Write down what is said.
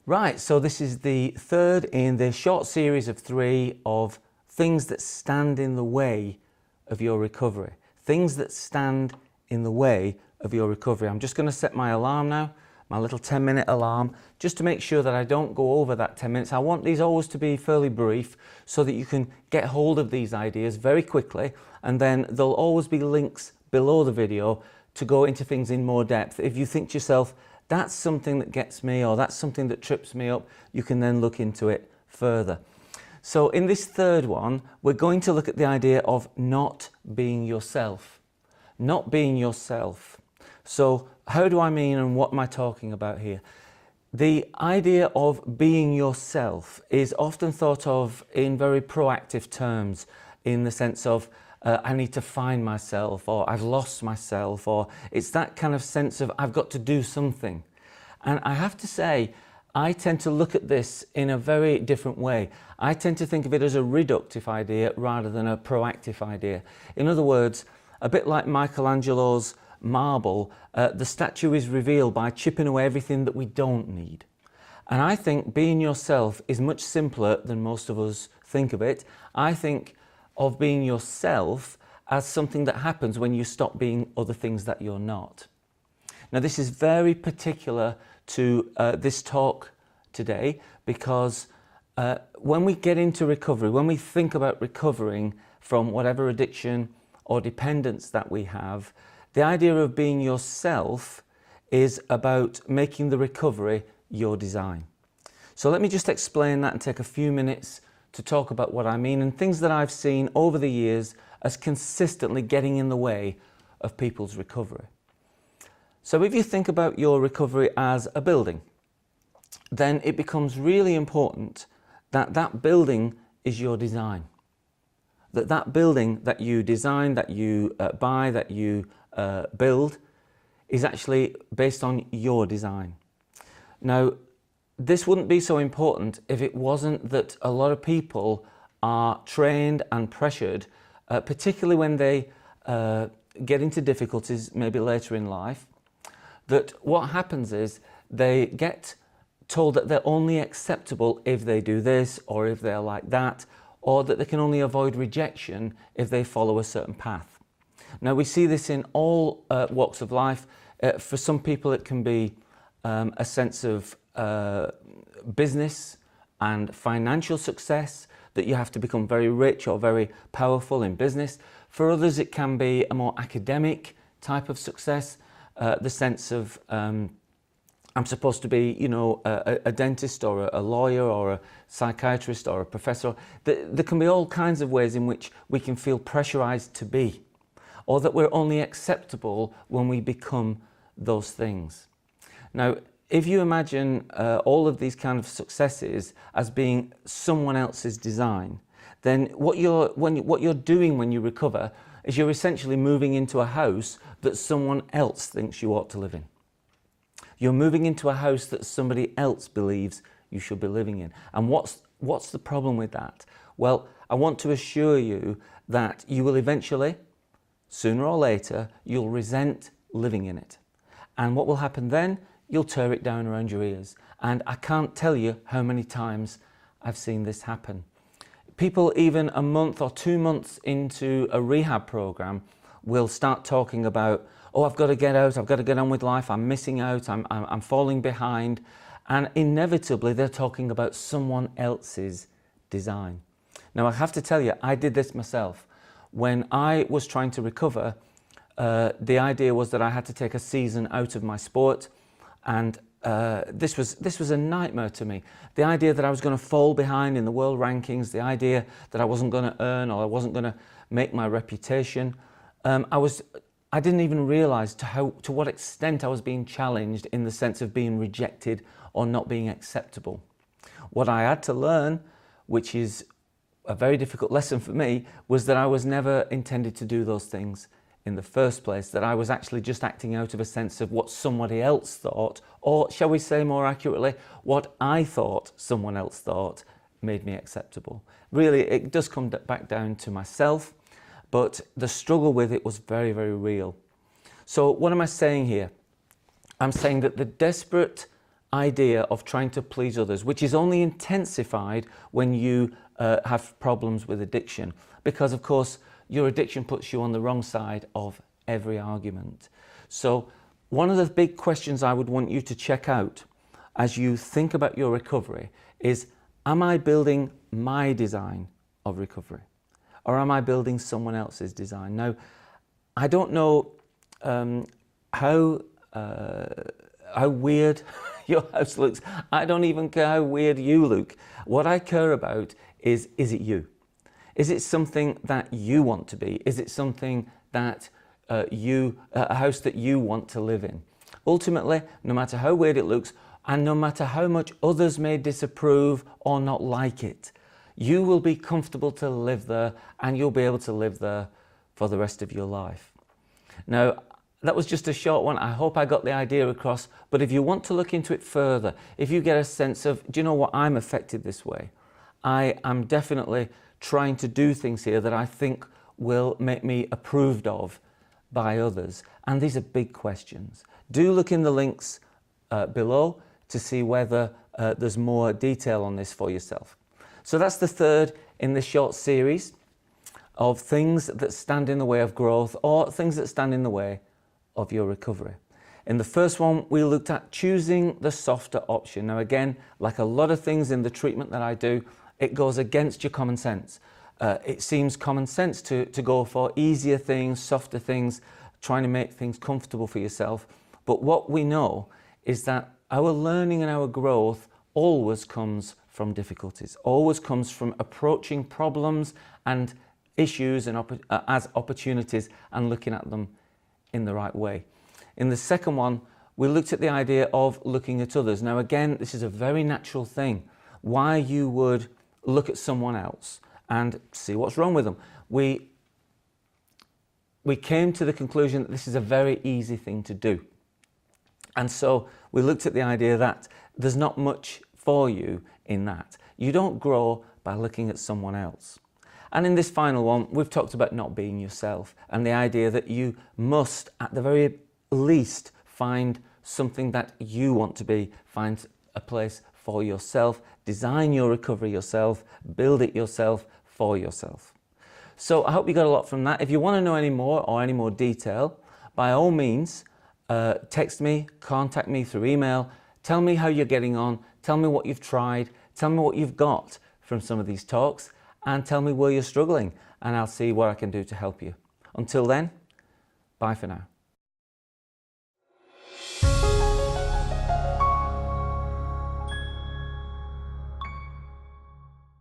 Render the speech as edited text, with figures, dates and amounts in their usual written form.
Right, so this is the third in the short series of 3 of things that stand in the way of your recovery. Things that stand in the way of your recovery. I'm just going to set my alarm now, my little 10-minute alarm, just to make sure that I don't go over that 10 minutes. I want these always to be fairly brief so that you can get hold of these ideas very quickly, and then there'll always be links below the video to go into things in more depth. If you think to yourself, that's something that gets me, or that's something that trips me up, you can then look into it further. So in this third one, we're going to look at the idea of not being yourself. Not being yourself. So how do I mean, and what am I talking about here? The idea of being yourself is often thought of in very proactive terms, in the sense of I need to find myself, or I've lost myself, or it's that kind of sense of I've got to do something. And I have to say, I tend to look at this in a very different way. I tend to think of it as a reductive idea rather than a proactive idea. In other words, a bit like Michelangelo's marble, the statue is revealed by chipping away everything that we don't need. And I think being yourself is much simpler than most of us think of it. I think of being yourself as something that happens when you stop being other things that you're not. Now, this is very particular to this talk today, because when we get into recovery, when we think about recovering from whatever addiction or dependence that we have, the idea of being yourself is about making the recovery your design. So let me just explain that and take a few minutes to talk about what I mean, and things that I've seen over the years as consistently getting in the way of people's recovery. So if you think about your recovery as a building, then it becomes really important that that building is your design. That building that you design, that you buy, that you build, is actually based on your design. Now, this wouldn't be so important if it wasn't that a lot of people are trained and pressured, particularly when they get into difficulties maybe later in life, that what happens is they get told that they're only acceptable if they do this, or if they're like that, or that they can only avoid rejection if they follow a certain path. Now, we see this in all walks of life. For some people it can be a sense of business and financial success, that you have to become very rich or very powerful in business. For others it can be a more academic type of success, the sense of I'm supposed to be, you know, a dentist or a lawyer or a psychiatrist or a professor. There can be all kinds of ways in which we can feel pressurized to be, or that we're only acceptable when we become those things. Now, if you imagine all of these kind of successes as being someone else's design, then what you're doing when you recover is you're essentially moving into a house that someone else thinks you ought to live in. You're moving into a house that somebody else believes you should be living in. And what's the problem with that? Well, I want to assure you that you will eventually, sooner or later, you'll resent living in it. And what will happen then? You'll tear it down around your ears. And I can't tell you how many times I've seen this happen. People, even a month or 2 months into a rehab program, will start talking about, oh, I've got to get out, I've got to get on with life, I'm missing out, I'm falling behind. And inevitably they're talking about someone else's design. Now, I have to tell you, I did this myself. When I was trying to recover, the idea was that I had to take a season out of my sport. And this was a nightmare to me. The idea that I was going to fall behind in the world rankings, the idea that I wasn't going to earn, or I wasn't going to make my reputation. I didn't even realize to what extent I was being challenged, in the sense of being rejected or not being acceptable. What I had to learn, which is a very difficult lesson for me, was that I was never intended to do those things in the first place, that I was actually just acting out of a sense of what somebody else thought, or shall we say more accurately, what I thought someone else thought made me acceptable. Really, it does come back down to myself, but the struggle with it was very, very real. So what am I saying here? I'm saying that the desperate idea of trying to please others, which is only intensified when you have problems with addiction, because of course your addiction puts you on the wrong side of every argument. So one of the big questions I would want you to check out as you think about your recovery is, am I building my design of recovery, or am I building someone else's design? Now, I don't know how weird your house looks. I don't even care how weird you look. What I care about is it you? Is it something that you want to be? Is it something that a house that you want to live in? Ultimately, no matter how weird it looks, and no matter how much others may disapprove or not like it, you will be comfortable to live there, and you'll be able to live there for the rest of your life. Now, that was just a short one. I hope I got the idea across, but if you want to look into it further, if you get a sense of, do you know what, I'm affected this way, I am definitely trying to do things here that I think will make me approved of by others. And these are big questions. Do look in the links below to see whether there's more detail on this for yourself. So that's the third in this short series of things that stand in the way of growth, or things that stand in the way of your recovery. In the first one, we looked at choosing the softer option. Now again, like a lot of things in the treatment that I do, it goes against your common sense. It seems common sense to go for easier things, softer things, trying to make things comfortable for yourself. But what we know is that our learning and our growth always comes from difficulties, always comes from approaching problems and issues and as opportunities and looking at them in the right way. In the second one, we looked at the idea of looking at others. Now again, this is a very natural thing. Why you would look at someone else and see what's wrong with them. We came to the conclusion that this is a very easy thing to do. And so we looked at the idea that there's not much for you in that. You don't grow by looking at someone else. And in this final one, we've talked about not being yourself, and the idea that you must, at the very least, find something that you want to be, find a place for yourself, design your recovery yourself, build it yourself for yourself. So I hope you got a lot from that. If you want to know any more or any more detail, by all means, text me, contact me through email, tell me how you're getting on, tell me what you've tried, tell me what you've got from some of these talks, and tell me where you're struggling, and I'll see what I can do to help you. Until then, bye for now.